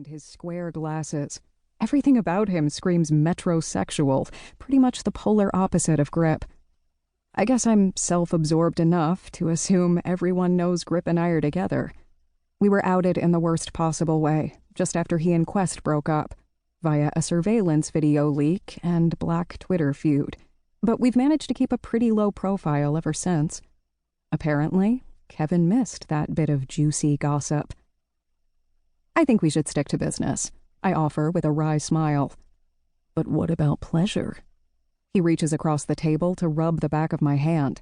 behind his square glasses. Everything about him screams metrosexual, pretty much the polar opposite of Grip. I guess I'm self-absorbed enough to assume everyone knows Grip and I are together. We were outed in the worst possible way, just after he and Quest broke up, via a surveillance video leak and Black Twitter feud. But we've managed to keep a pretty low profile ever since. Apparently, Kevin missed that bit of juicy gossip. I think we should stick to business, I offer with a wry smile. But what about pleasure? He reaches across the table to rub the back of my hand.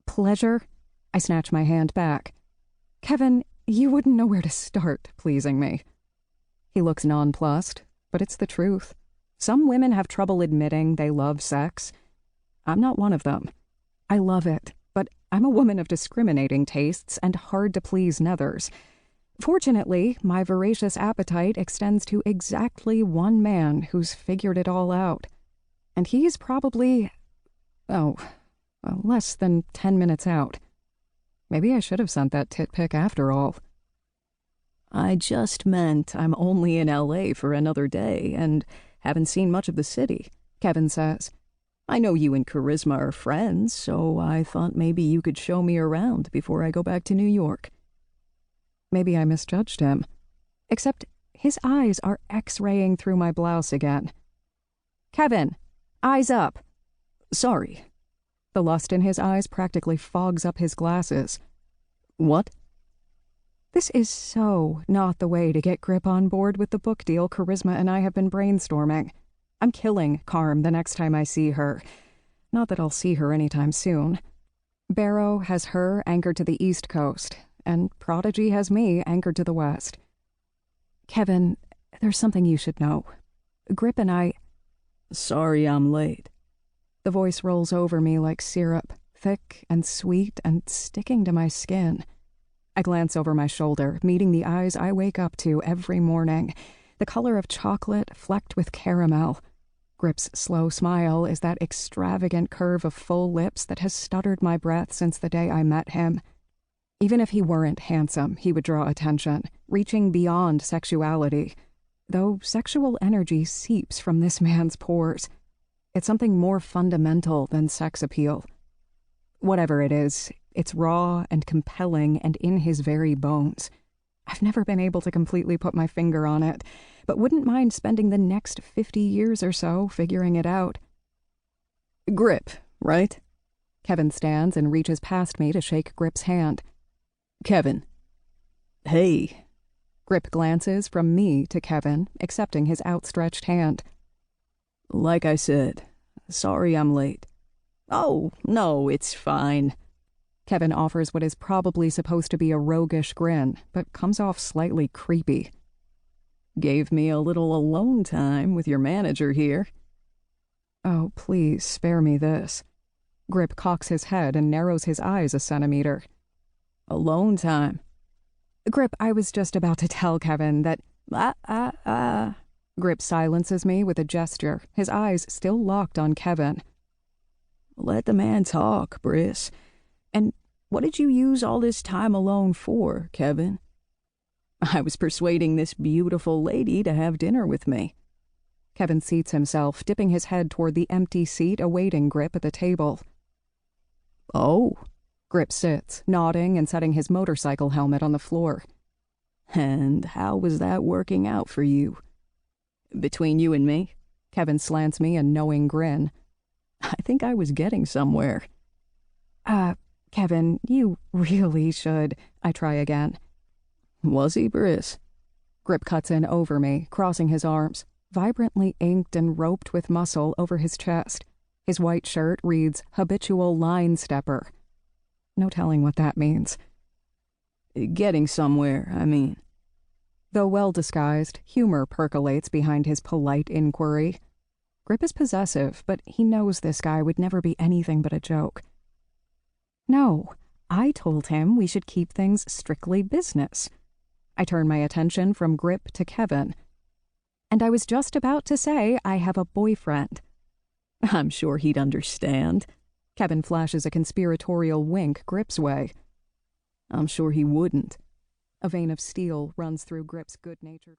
Pleasure? I snatch my hand back. Kevin, you wouldn't know where to start pleasing me. He looks nonplussed, but it's the truth. Some women have trouble admitting they love sex. I'm not one of them. I love it, but I'm a woman of discriminating tastes and hard-to-please nethers. Fortunately, my voracious appetite extends to exactly one man who's figured it all out. And he's probably, less than 10 minutes out. Maybe I should have sent that tit pic after all. I just meant I'm only in LA for another day and haven't seen much of the city, Kevin says. I know you and Charisma are friends, so I thought maybe you could show me around before I go back to New York. Maybe I misjudged him. Except his eyes are X-raying through my blouse again. Kevin, eyes up. Sorry. The lust in his eyes practically fogs up his glasses. What? This is so not the way to get Grip on board with the book deal Charisma and I have been brainstorming. I'm killing Carm the next time I see her. Not that I'll see her anytime soon. Barrow has her anchored to the East Coast, and Prodigy has me anchored to the West. Kevin, there's something you should know. Grip and I... Sorry I'm late. The voice rolls over me like syrup, thick and sweet and sticking to my skin. I glance over my shoulder, meeting the eyes I wake up to every morning, the color of chocolate flecked with caramel. Grip's slow smile is that extravagant curve of full lips that has stuttered my breath since the day I met him. Even if he weren't handsome, he would draw attention, reaching beyond sexuality. Though sexual energy seeps from this man's pores. It's something more fundamental than sex appeal. Whatever it is, it's raw and compelling and in his very bones. I've never been able to completely put my finger on it, but wouldn't mind spending the next 50 years or so figuring it out. Grip, right? Kevin stands and reaches past me to shake Grip's hand. Kevin. Hey. Grip glances from me to Kevin, accepting his outstretched hand. Like I said, sorry I'm late. Oh, no, it's fine. Kevin offers what is probably supposed to be a roguish grin, but comes off slightly creepy. Gave me a little alone time with your manager here. Oh, please spare me this. Grip cocks his head and narrows his eyes a centimeter. Alone time. Grip, I was just about to tell Kevin that... Grip silences me with a gesture, his eyes still locked on Kevin. Let the man talk, Briss. And what did you use all this time alone for, Kevin? I was persuading this beautiful lady to have dinner with me. Kevin seats himself, dipping his head toward the empty seat awaiting Grip at the table. Oh. Grip sits, nodding and setting his motorcycle helmet on the floor. And how was that working out for you? Between you and me, Kevin slants me a knowing grin. I think I was getting somewhere. Kevin, you really should. I try again. Was he, Briss? Grip cuts in over me, crossing his arms, vibrantly inked and roped with muscle over his chest. His white shirt reads habitual line stepper. No telling what that means. Getting somewhere, I mean. Though well-disguised, humor percolates behind his polite inquiry. Grip is possessive, but he knows this guy would never be anything but a joke. No, I told him we should keep things strictly business. I turn my attention from Grip to Kevin. And I was just about to say I have a boyfriend. I'm sure he'd understand. Kevin flashes a conspiratorial wink Grip's way. I'm sure he wouldn't. A vein of steel runs through Grip's good-natured...